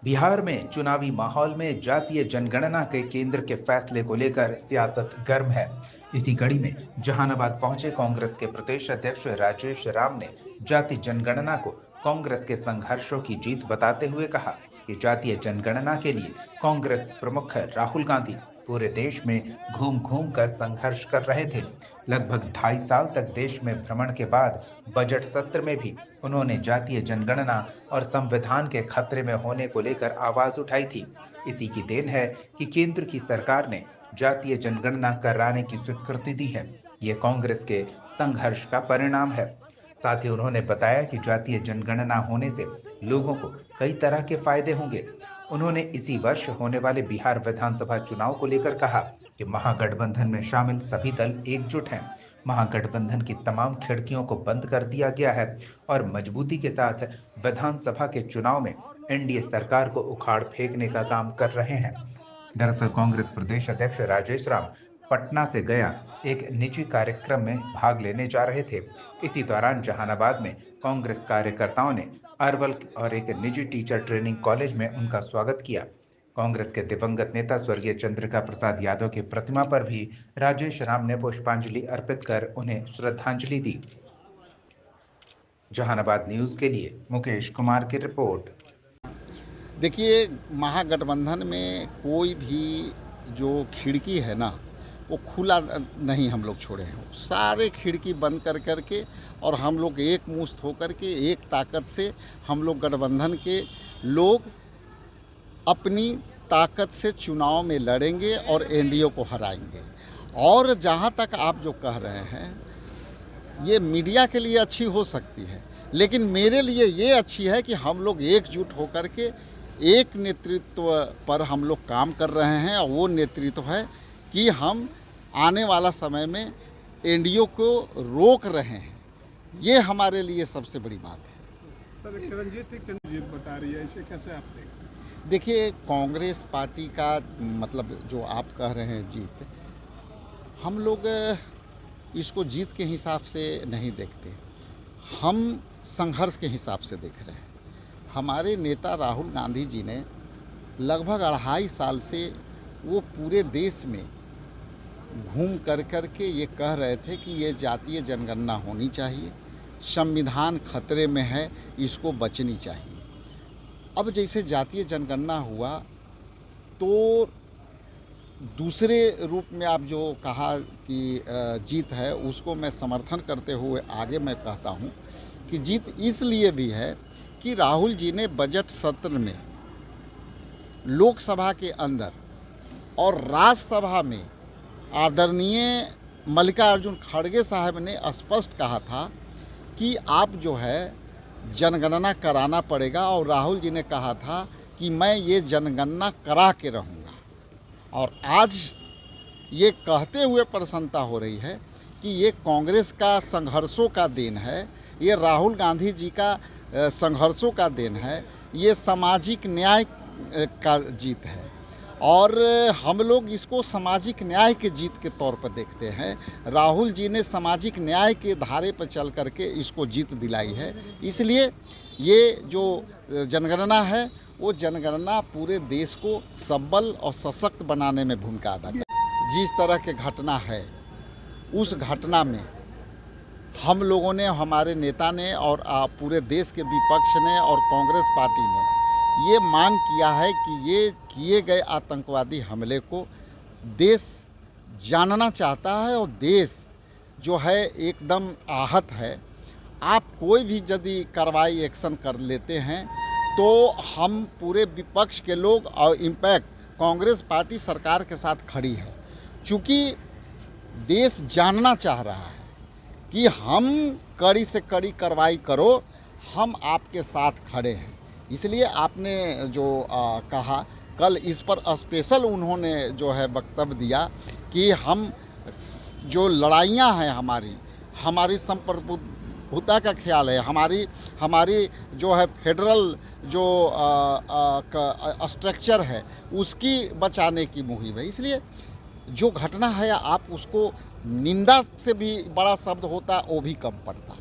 बिहार में चुनावी माहौल में जातीय जनगणना के केंद्र के फैसले को लेकर सियासत गर्म है। इसी कड़ी में जहानाबाद पहुंचे कांग्रेस के प्रदेश अध्यक्ष राजेश राम ने जाति जनगणना को कांग्रेस के संघर्षों की जीत बताते हुए कहा कि जातीय जनगणना के लिए कांग्रेस प्रमुख राहुल गांधी पूरे देश में घूम घूम कर संघर्ष कर रहे थे। लगभग 2.5 साल तक देश में भ्रमण के बाद बजट सत्र में भी उन्होंने जातीय जनगणना और संविधान के खतरे में होने को लेकर आवाज उठाई थी। इसी की देन है कि केंद्र की सरकार ने जातीय जनगणना कराने की स्वीकृति दी है। ये कांग्रेस के संघर्ष का परिणाम है। साथ ही उन्होंने बताया कि जातीय जनगणना होने से लोगों को कई तरह के फायदे होंगे। उन्होंने इसी वर्ष होने वाले बिहार विधानसभा चुनाव को लेकर कहा कि महागठबंधन में शामिल सभी दल एकजुट हैं। महागठबंधन की तमाम खिड़कियों को बंद कर दिया गया है और मजबूती के साथ विधानसभा के चुनाव में एनडीए सरकार को उखाड़ फेंकने का काम कर रहे हैं। दरअसल कांग्रेस प्रदेश अध्यक्ष राजेश राम पटना से गया एक निजी कार्यक्रम में भाग लेने जा रहे थे। इसी दौरान जहानाबाद में कांग्रेस कार्यकर्ताओं ने अरवल और एक निजी टीचर ट्रेनिंग कॉलेज में उनका स्वागत किया। कांग्रेस के दिवंगत नेता स्वर्गीय चंद्रिका प्रसाद यादव की प्रतिमा पर भी राजेश राम ने पुष्पांजलि अर्पित कर उन्हें श्रद्धांजलि दी। जहानाबाद न्यूज के लिए मुकेश कुमार की रिपोर्ट। देखिए, महागठबंधन में कोई भी जो खिड़की है ना, वो खुला नहीं हम लोग छोड़े हैं। सारे खिड़की बंद कर करके और हम लोग एक मुश्त होकर के एक ताकत से हम लोग गठबंधन के लोग अपनी ताकत से चुनाव में लड़ेंगे और एनडीए को हराएंगे। और जहाँ तक आप जो कह रहे हैं, ये मीडिया के लिए अच्छी हो सकती है, लेकिन मेरे लिए ये अच्छी है कि हम लोग एकजुट होकर के एक नेतृत्व पर हम लोग काम कर रहे हैं। और वो नेतृत्व है कि हम आने वाला समय में एनडीए को रोक रहे हैं। ये हमारे लिए सबसे बड़ी बात है। सर, एक जीत बता रही है, इसे कैसे आप देखते हैं? देखिए, कांग्रेस पार्टी का मतलब जो आप कह रहे हैं जीत, हम लोग इसको जीत के हिसाब से नहीं देखते, हम संघर्ष के हिसाब से देख रहे हैं। हमारे नेता राहुल गांधी जी ने लगभग 2.5 साल से वो पूरे देश में घूम कर के ये कह रहे थे कि ये जातीय जनगणना होनी चाहिए, संविधान खतरे में है, इसको बचनी चाहिए। अब जैसे जातीय जनगणना हुआ तो दूसरे रूप में आप जो कहा कि जीत है, उसको मैं समर्थन करते हुए आगे मैं कहता हूँ कि जीत इसलिए भी है कि राहुल जी ने बजट सत्र में लोकसभा के अंदर और राज्यसभा में आदरणीय मल्लिकार्जुन खड़गे साहब ने स्पष्ट कहा था कि आप जो है जनगणना कराना पड़ेगा। और राहुल जी ने कहा था कि मैं ये जनगणना करा के रहूँगा। और आज ये कहते हुए प्रसन्नता हो रही है कि ये कांग्रेस का संघर्षों का देन है, ये राहुल गांधी जी का संघर्षों का देन है, ये सामाजिक न्याय का जीत है। और हम लोग इसको सामाजिक न्याय के जीत के तौर पर देखते हैं। राहुल जी ने सामाजिक न्याय के धारे पर चल करके इसको जीत दिलाई है। इसलिए ये जो जनगणना है, वो जनगणना पूरे देश को सबल और सशक्त बनाने में भूमिका अदा करती है। जिस तरह के घटना है, उस घटना में हम लोगों ने, हमारे नेता ने और पूरे देश के विपक्ष ने और कांग्रेस पार्टी ने ये मांग किया है कि ये किए गए आतंकवादी हमले को देश जानना चाहता है और देश जो है एकदम आहत है। आप कोई भी यदि कार्रवाई एक्शन कर लेते हैं तो हम पूरे विपक्ष के लोग और इम्पैक्ट कांग्रेस पार्टी सरकार के साथ खड़ी है, क्योंकि देश जानना चाह रहा है कि हम कड़ी से कड़ी कार्रवाई करो, हम आपके साथ खड़े हैं। इसलिए आपने जो कहा, कल इस पर स्पेशल उन्होंने जो है वक्तव्य दिया कि हम जो लड़ाइयाँ हैं हमारी संप्रभुता का ख्याल है, हमारी जो है फेडरल जो स्ट्रक्चर है उसकी बचाने की मुहिम है। इसलिए जो घटना है, आप उसको निंदा से भी बड़ा शब्द होता, वो भी कम पड़ता।